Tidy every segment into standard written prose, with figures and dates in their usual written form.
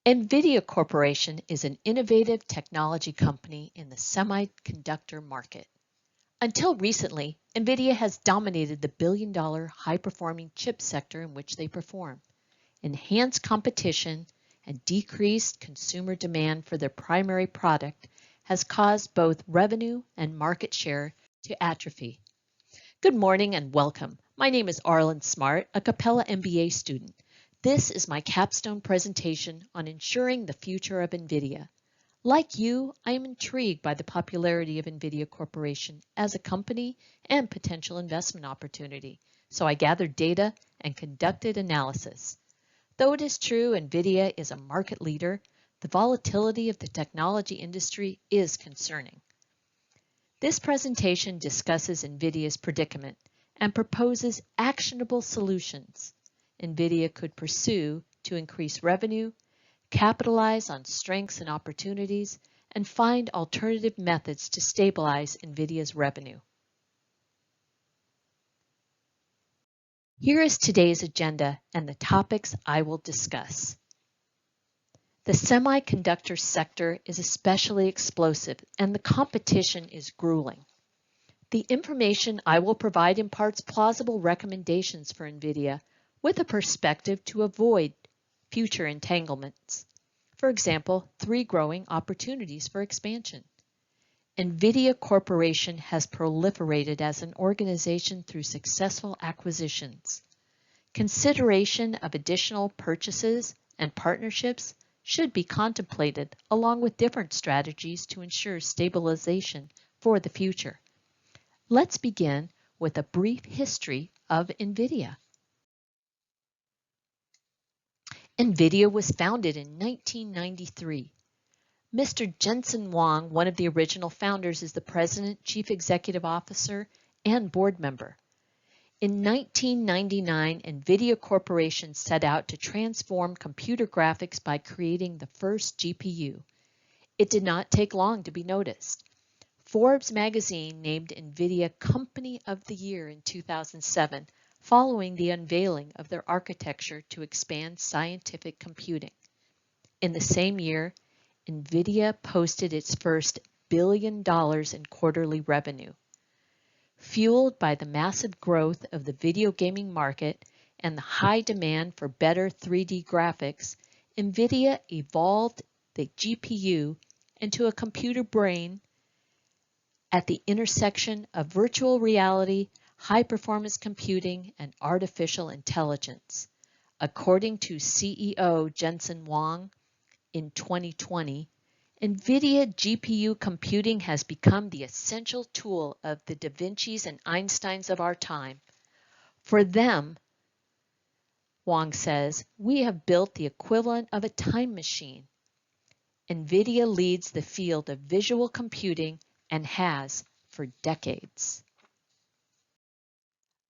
NVIDIA Corporation is an innovative technology company in the semiconductor market. Until recently, NVIDIA has dominated the billion-dollar high-performing chip sector in which they perform. Enhanced competition and decreased consumer demand for their primary product has caused both revenue and market share to atrophy. Good morning and welcome. My name is Arlanne Smart, a Capella MBA student. This is my capstone presentation on ensuring the future of NVIDIA. Like you, I am intrigued by the popularity of NVIDIA Corporation as a company and potential investment opportunity, so I gathered data and conducted analysis. Though it is true NVIDIA is a market leader, the volatility of the technology industry is concerning. This presentation discusses NVIDIA's predicament and proposes actionable solutions NVIDIA could pursue to increase revenue, capitalize on strengths and opportunities, and find alternative methods to stabilize NVIDIA's revenue. Here is today's agenda and the topics I will discuss. The semiconductor sector is especially explosive and the competition is grueling. The information I will provide imparts plausible recommendations for NVIDIA with a perspective to avoid future entanglements. For example, 3 growing opportunities for expansion. NVIDIA Corporation has proliferated as an organization through successful acquisitions. Consideration of additional purchases and partnerships should be contemplated along with different strategies to ensure stabilization for the future. Let's begin with a brief history of NVIDIA. NVIDIA was founded in 1993. Mr. Jensen Huang, one of the original founders, is the president, chief executive officer, and board member. In 1999, NVIDIA Corporation set out to transform computer graphics by creating the first GPU. It did not take long to be noticed. Forbes magazine named NVIDIA Company of the Year in 2007, following the unveiling of their architecture to expand scientific computing. In the same year, NVIDIA posted its first $1 billion in quarterly revenue. Fueled by the massive growth of the video gaming market and the high demand for better 3D graphics, NVIDIA evolved the GPU into a computer brain at the intersection of virtual reality, high-performance computing, and artificial intelligence. According to CEO Jensen Huang, in 2020, NVIDIA GPU computing has become the essential tool of the Da Vinci's and Einsteins of our time. For them, Huang says, we have built the equivalent of a time machine. NVIDIA leads the field of visual computing and has for decades.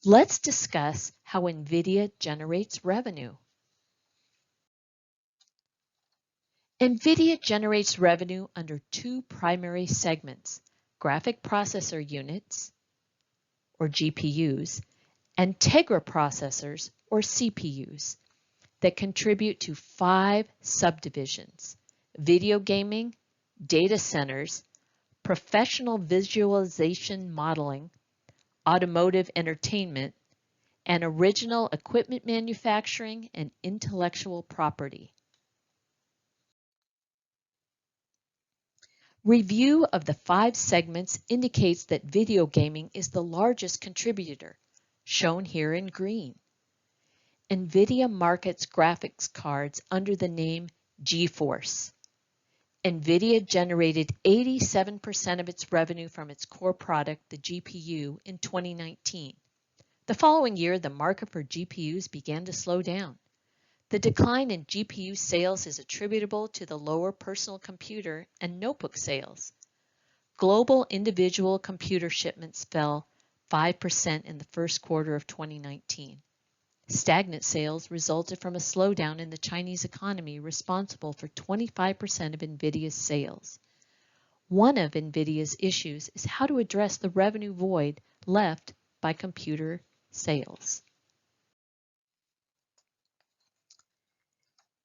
Let's discuss how NVIDIA generates revenue. NVIDIA generates revenue under 2 primary segments: graphic processor units, or GPUs, and Tegra processors, or CPUs, that contribute to 5 subdivisions: video gaming, data centers, professional visualization modeling, automotive entertainment, and original equipment manufacturing and intellectual property. Review of the 5 segments indicates that video gaming is the largest contributor, shown here in green. NVIDIA markets graphics cards under the name GeForce. NVIDIA generated 87% of its revenue from its core product, the GPU, in 2019. The following year, the market for GPUs began to slow down. The decline in GPU sales is attributable to the lower personal computer and notebook sales. Global individual computer shipments fell 5% in the first quarter of 2019. Stagnant sales resulted from a slowdown in the Chinese economy, responsible for 25% of NVIDIA's sales. One of NVIDIA's issues is how to address the revenue void left by computer sales.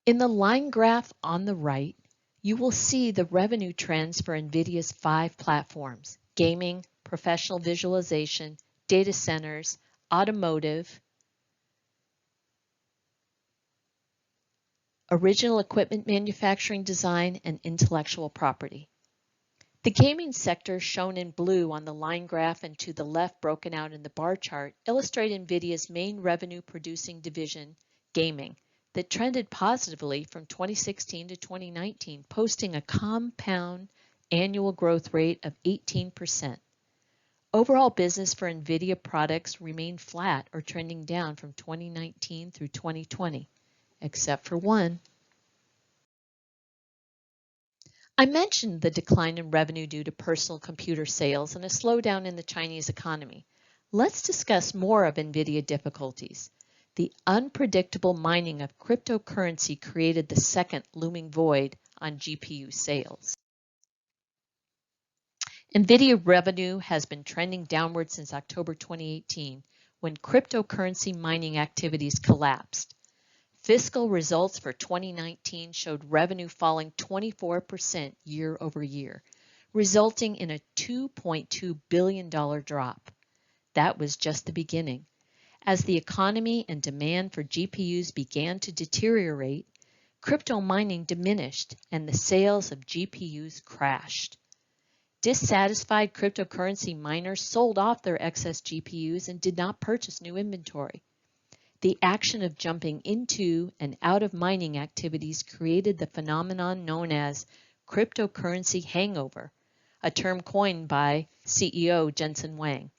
In the line graph on the right, you will see the revenue trends for NVIDIA's 5 platforms: gaming, professional visualization, data centers, automotive, original equipment manufacturing design, and intellectual property. The gaming sector, shown in blue on the line graph and to the left broken out in the bar chart, illustrate NVIDIA's main revenue-producing division, gaming, that trended positively from 2016 to 2019, posting a compound annual growth rate of 18%. Overall business for NVIDIA products remained flat or trending down from 2019 through 2020, except for one. I mentioned the decline in revenue due to personal computer sales and a slowdown in the Chinese economy. Let's discuss more of NVIDIA difficulties. The unpredictable mining of cryptocurrency created the second looming void on GPU sales. NVIDIA revenue has been trending downward since October 2018, when cryptocurrency mining activities collapsed. Fiscal results for 2019 showed revenue falling 24% year over year, resulting in a $2.2 billion drop. That was just the beginning. As the economy and demand for GPUs began to deteriorate, crypto mining diminished and the sales of GPUs crashed. Dissatisfied cryptocurrency miners sold off their excess GPUs and did not purchase new inventory. The action of jumping into and out of mining activities created the phenomenon known as cryptocurrency hangover, a term coined by CEO Jensen Huang.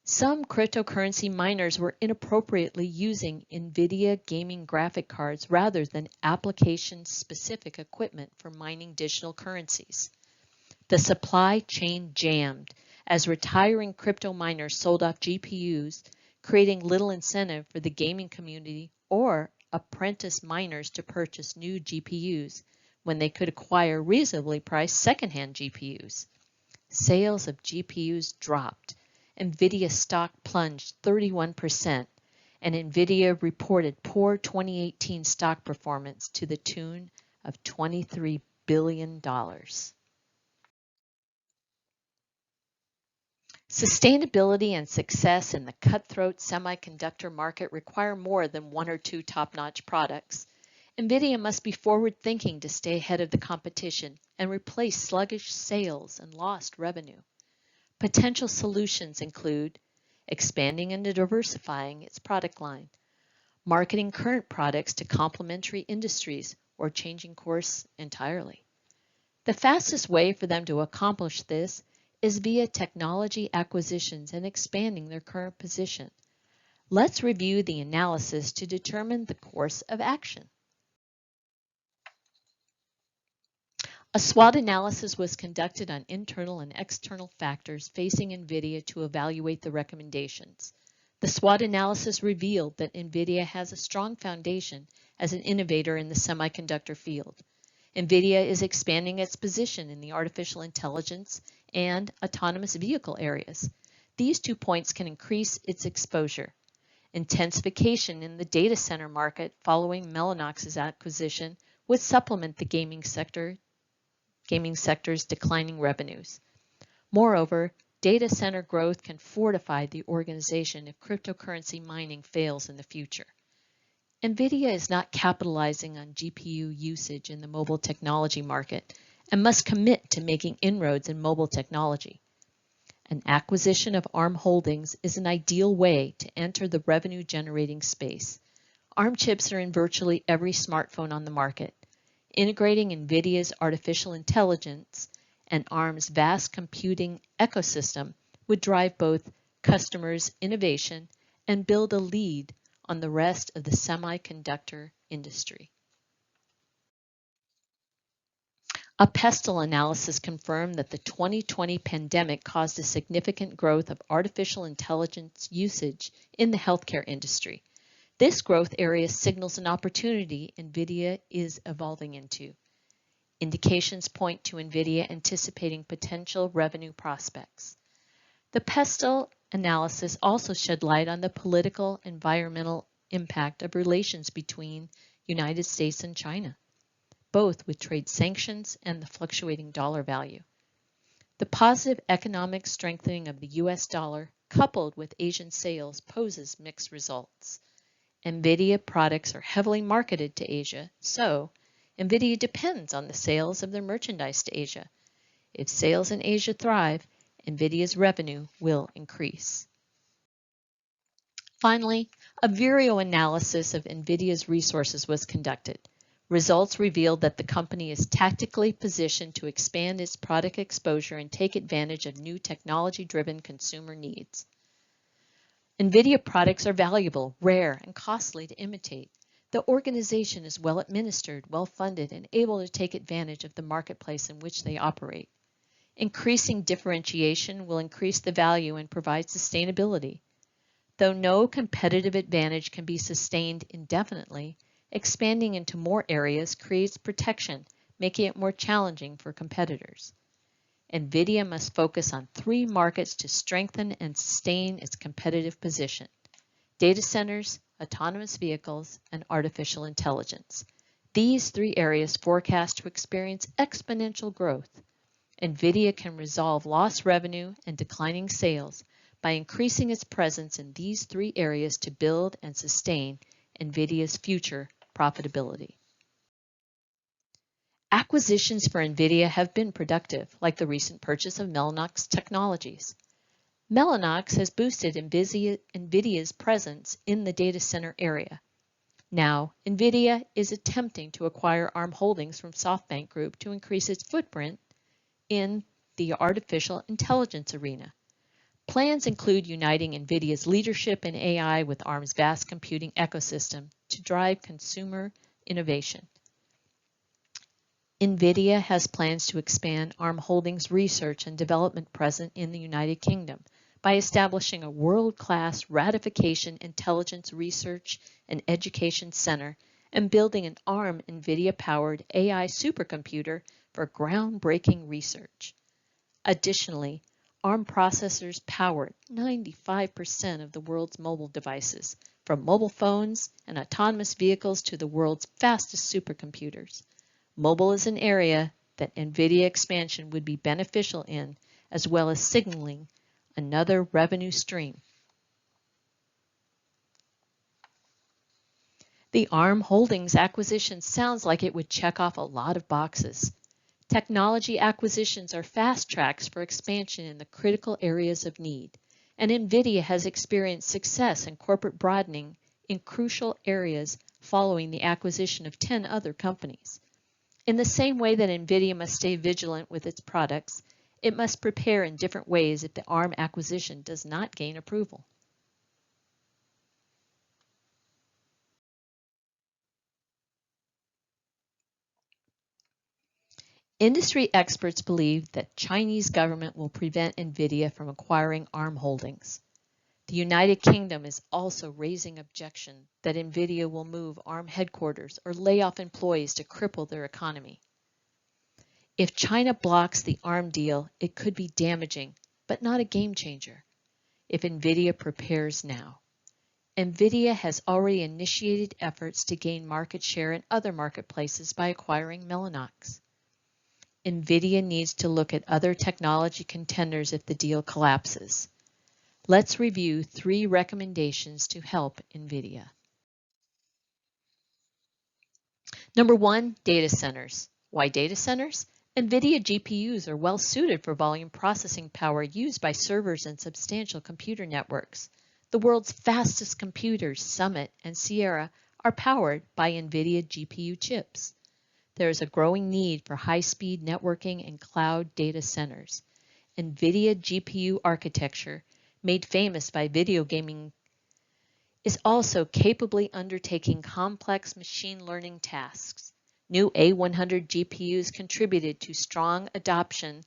Some cryptocurrency miners were inappropriately using NVIDIA gaming graphic cards rather than application-specific equipment for mining digital currencies. The supply chain jammed as retiring crypto miners sold off GPUs, creating little incentive for the gaming community or apprentice miners to purchase new GPUs when they could acquire reasonably priced secondhand GPUs. Sales of GPUs dropped. NVIDIA stock plunged 31%, and NVIDIA reported poor 2018 stock performance to the tune of $23 billion. Sustainability and success in the cutthroat semiconductor market require more than one or two top-notch products. NVIDIA must be forward-thinking to stay ahead of the competition and replace sluggish sales and lost revenue. Potential solutions include expanding and diversifying its product line, marketing current products to complementary industries, or changing course entirely. The fastest way for them to accomplish this is via technology acquisitions and expanding their current position. Let's review the analysis to determine the course of action. A SWOT analysis was conducted on internal and external factors facing NVIDIA to evaluate the recommendations. The SWOT analysis revealed that NVIDIA has a strong foundation as an innovator in the semiconductor field. NVIDIA is expanding its position in the artificial intelligence and autonomous vehicle areas. These 2 points can increase its exposure. Intensification in the data center market following Mellanox's acquisition would supplement the gaming sector's declining revenues. Moreover, data center growth can fortify the organization if cryptocurrency mining fails in the future. NVIDIA is not capitalizing on GPU usage in the mobile technology market and must commit to making inroads in mobile technology. An acquisition of ARM Holdings is an ideal way to enter the revenue-generating space. ARM chips are in virtually every smartphone on the market. Integrating NVIDIA's artificial intelligence and ARM's vast computing ecosystem would drive both customers' innovation and build a lead on the rest of the semiconductor industry. A pestle analysis confirmed that the 2020 pandemic caused a significant growth of artificial intelligence usage in the healthcare industry. This growth area signals an opportunity NVIDIA is evolving into. Indications point to NVIDIA anticipating potential revenue prospects. The pestle analysis also shed light on the political environmental impact of relations between United States and China, both with trade sanctions and the fluctuating dollar value. The positive economic strengthening of the US dollar coupled with Asian sales poses mixed results. NVIDIA products are heavily marketed to Asia, so NVIDIA depends on the sales of their merchandise to Asia. If sales in Asia thrive, NVIDIA's revenue will increase. Finally, a video analysis of NVIDIA's resources was conducted. Results revealed that the company is tactically positioned to expand its product exposure and take advantage of new technology-driven consumer needs. NVIDIA products are valuable, rare, and costly to imitate. The organization is well administered, well funded, and able to take advantage of the marketplace in which they operate. Increasing differentiation will increase the value and provide sustainability. Though no competitive advantage can be sustained indefinitely, expanding into more areas creates protection, making it more challenging for competitors. NVIDIA must focus on 3 markets to strengthen and sustain its competitive position: data centers, autonomous vehicles, and artificial intelligence. These 3 areas forecast to experience exponential growth. NVIDIA can resolve lost revenue and declining sales by increasing its presence in these 3 areas to build and sustain NVIDIA's future profitability. Acquisitions for NVIDIA have been productive, like the recent purchase of Mellanox Technologies. Mellanox has boosted NVIDIA's presence in the data center area. Now, NVIDIA is attempting to acquire ARM Holdings from SoftBank Group to increase its footprint in the artificial intelligence arena. Plans include uniting NVIDIA's leadership in AI with ARM's vast computing ecosystem to drive consumer innovation. NVIDIA has plans to expand ARM Holdings' research and development presence in the United Kingdom by establishing a world-class ratification intelligence research and education center and building an ARM NVIDIA-powered AI supercomputer for groundbreaking research. Additionally, ARM processors power 95% of the world's mobile devices, from mobile phones and autonomous vehicles to the world's fastest supercomputers. Mobile is an area that NVIDIA expansion would be beneficial in, as well as signaling another revenue stream. The ARM Holdings acquisition sounds like it would check off a lot of boxes. Technology acquisitions are fast tracks for expansion in the critical areas of need, and NVIDIA has experienced success in corporate broadening in crucial areas following the acquisition of 10 other companies. In the same way that NVIDIA must stay vigilant with its products, it must prepare in different ways if the ARM acquisition does not gain approval. Industry experts believe that Chinese government will prevent NVIDIA from acquiring ARM Holdings. The United Kingdom is also raising objection that NVIDIA will move ARM headquarters or lay off employees to cripple their economy. If China blocks the ARM deal, it could be damaging, but not a game changer. If NVIDIA prepares now. NVIDIA has already initiated efforts to gain market share in other marketplaces by acquiring Mellanox. NVIDIA needs to look at other technology contenders if the deal collapses. Let's review 3 recommendations to help NVIDIA. Number 1, data centers. Why data centers? NVIDIA GPUs are well suited for volume processing power used by servers and substantial computer networks. The world's fastest computers, Summit and Sierra, are powered by NVIDIA GPU chips. There is a growing need for high-speed networking and cloud data centers. NVIDIA GPU architecture, made famous by video gaming, is also capably undertaking complex machine learning tasks. New A100 GPUs contributed to strong adoption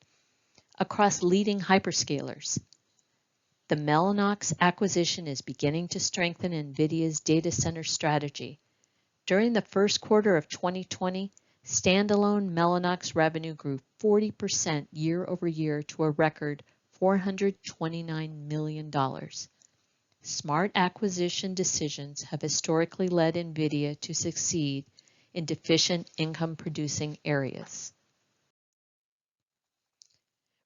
across leading hyperscalers. The Mellanox acquisition is beginning to strengthen NVIDIA's data center strategy. During the first quarter of 2020, standalone Mellanox revenue grew 40% year over year to a record $429 million. Smart acquisition decisions have historically led NVIDIA to succeed in deficient income-producing areas.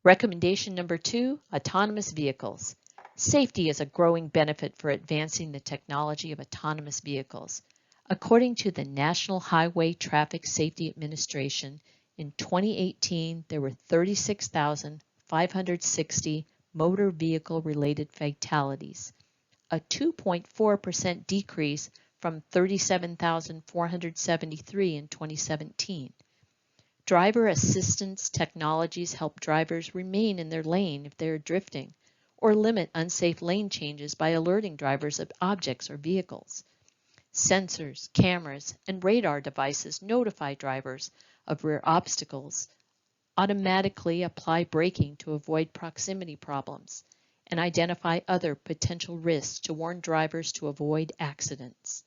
Recommendation number 2, autonomous vehicles. Safety is a growing benefit for advancing the technology of autonomous vehicles. According to the National Highway Traffic Safety Administration, in 2018, there were 36,560 motor vehicle-related fatalities, a 2.4% decrease from 37,473 in 2017. Driver assistance technologies help drivers remain in their lane if they are drifting, or limit unsafe lane changes by alerting drivers of objects or vehicles. Sensors, cameras, and radar devices notify drivers of rear obstacles, automatically apply braking to avoid proximity problems, and identify other potential risks to warn drivers to avoid accidents.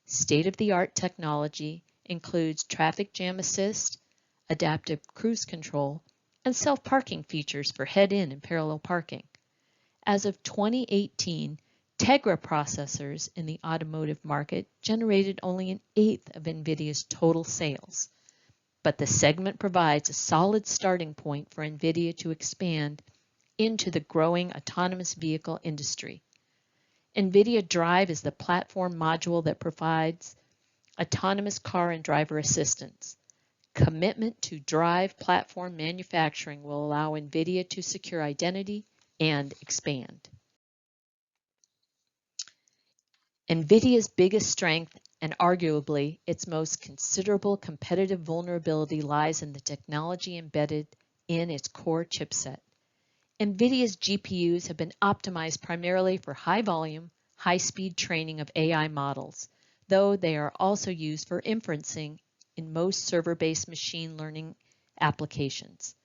State-of-the-art technology includes traffic jam assist, adaptive cruise control, and self-parking features for head-in and parallel parking. As of 2018, Tegra processors in the automotive market generated only an eighth of NVIDIA's total sales. But the segment provides a solid starting point for NVIDIA to expand into the growing autonomous vehicle industry. NVIDIA Drive is the platform module that provides autonomous car and driver assistance. Commitment to Drive platform manufacturing will allow NVIDIA to secure identity and expand. NVIDIA's biggest strength and arguably its most considerable competitive vulnerability lies in the technology embedded in its core chipset. NVIDIA's GPUs have been optimized primarily for high-volume, high-speed training of AI models, though they are also used for inferencing in most server-based machine learning applications.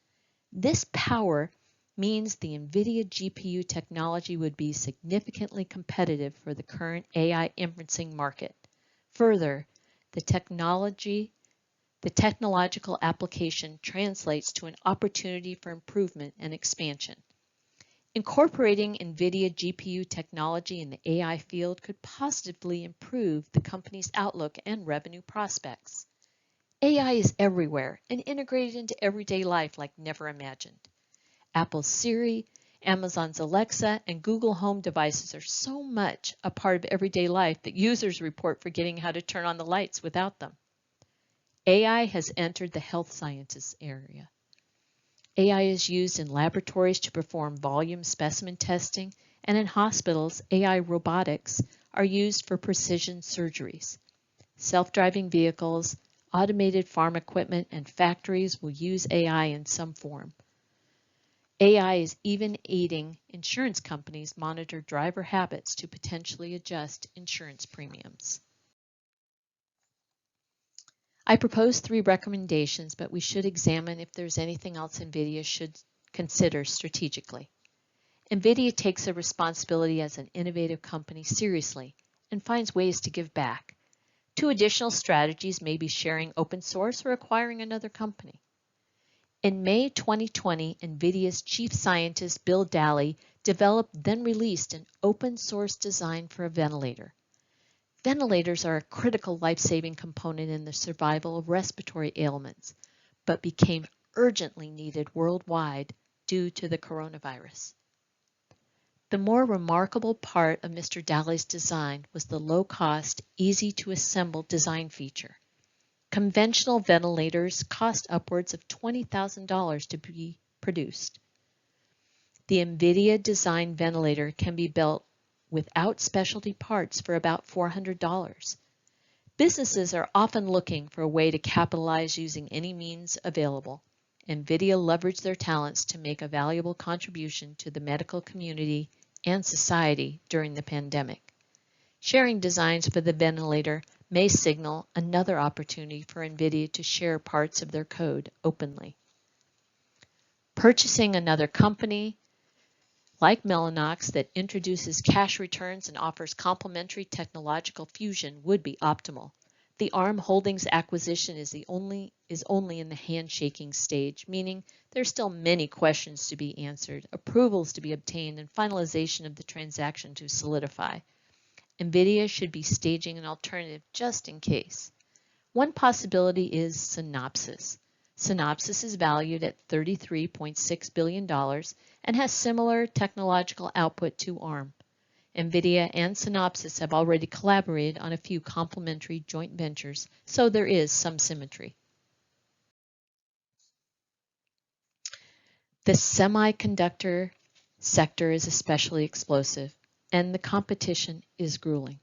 This power means the NVIDIA GPU technology would be significantly competitive for the current AI inferencing market. Further, the technological application translates to an opportunity for improvement and expansion. Incorporating NVIDIA GPU technology in the AI field could positively improve the company's outlook and revenue prospects. AI is everywhere and integrated into everyday life like never imagined. Apple's Siri, Amazon's Alexa, and Google Home devices are so much a part of everyday life that users report forgetting how to turn on the lights without them. AI has entered the health sciences area. AI is used in laboratories to perform volume specimen testing, and in hospitals, AI robotics are used for precision surgeries. Self-driving vehicles, automated farm equipment, and factories will use AI in some form. AI is even aiding insurance companies monitor driver habits to potentially adjust insurance premiums. I propose 3 recommendations, but we should examine if there's anything else NVIDIA should consider strategically. NVIDIA takes their responsibility as an innovative company seriously and finds ways to give back. 2 additional strategies may be sharing open source or acquiring another company. In May 2020, NVIDIA's chief scientist Bill Daly developed then released an open source design for a ventilator. Ventilators are a critical life-saving component in the survival of respiratory ailments, but became urgently needed worldwide due to the coronavirus. The more remarkable part of Mr. Daly's design was the low-cost, easy-to-assemble design feature. Conventional ventilators cost upwards of $20,000 to be produced. The NVIDIA designed ventilator can be built without specialty parts for about $400. Businesses are often looking for a way to capitalize using any means available. NVIDIA leveraged their talents to make a valuable contribution to the medical community and society during the pandemic. Sharing designs for the ventilator may signal another opportunity for NVIDIA to share parts of their code openly. Purchasing another company like Mellanox that introduces cash returns and offers complementary technological fusion would be optimal. The ARM Holdings acquisition is only in the handshaking stage, meaning there's still many questions to be answered, approvals to be obtained, and finalization of the transaction to solidify. NVIDIA should be staging an alternative just in case. One possibility is Synopsys. Synopsys is valued at $33.6 billion and has similar technological output to ARM. NVIDIA and Synopsys have already collaborated on a few complementary joint ventures, so there is some symmetry. The semiconductor sector is especially explosive, and the competition is grueling.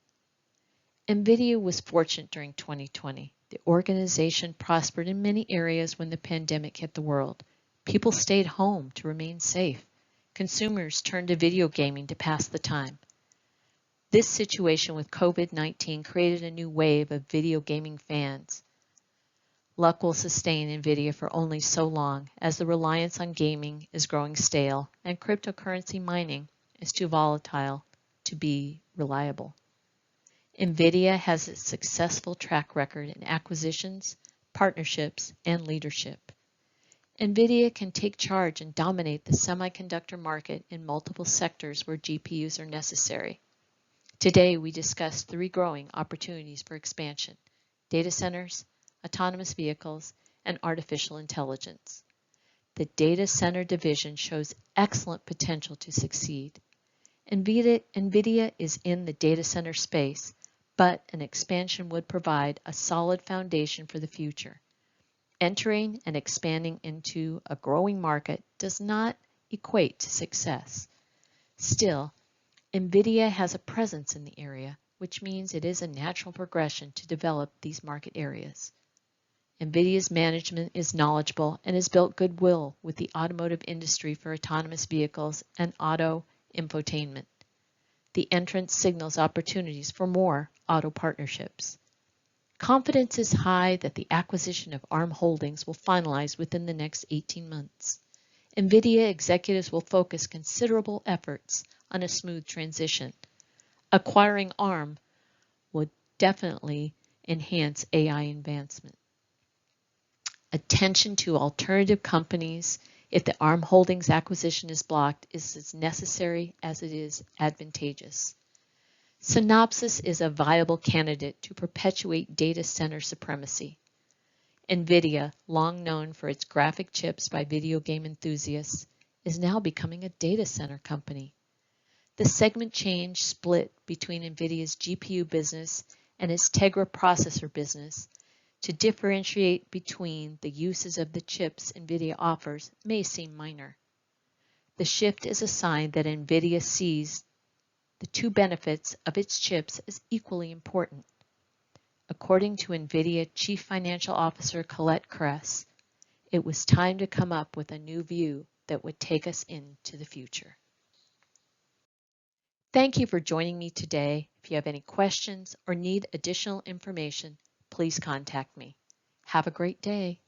NVIDIA was fortunate during 2020. The organization prospered in many areas when the pandemic hit the world. People stayed home to remain safe. Consumers turned to video gaming to pass the time. This situation with COVID-19 created a new wave of video gaming fans. Luck will sustain NVIDIA for only so long, as the reliance on gaming is growing stale and cryptocurrency mining is too volatile to be reliable. NVIDIA has a successful track record in acquisitions, partnerships, and leadership. NVIDIA can take charge and dominate the semiconductor market in multiple sectors where GPUs are necessary. Today, we discussed 3 growing opportunities for expansion: data centers, autonomous vehicles, and artificial intelligence. The data center division shows excellent potential to succeed. NVIDIA is in the data center space, but an expansion would provide a solid foundation for the future. Entering and expanding into a growing market does not equate to success. Still, NVIDIA has a presence in the area, which means it is a natural progression to develop these market areas. NVIDIA's management is knowledgeable and has built goodwill with the automotive industry for autonomous vehicles and auto infotainment. The entrance signals opportunities for more auto partnerships. Confidence is high that the acquisition of ARM Holdings will finalize within the next 18 months. NVIDIA executives will focus considerable efforts on a smooth transition. Acquiring ARM would definitely enhance AI advancement. Attention to alternative companies if the ARM Holdings acquisition is blocked is as necessary as it is advantageous. Synopsys is a viable candidate to perpetuate data center supremacy. NVIDIA, long known for its graphic chips by video game enthusiasts, is now becoming a data center company. The segment change split between NVIDIA's GPU business and its Tegra processor business to differentiate between the uses of the chips NVIDIA offers may seem minor. The shift is a sign that NVIDIA sees the 2 benefits of its chips as equally important. According to NVIDIA Chief Financial Officer Colette Kress, it was time to come up with a new view that would take us into the future. Thank you for joining me today. If you have any questions or need additional information, please contact me. Have a great day.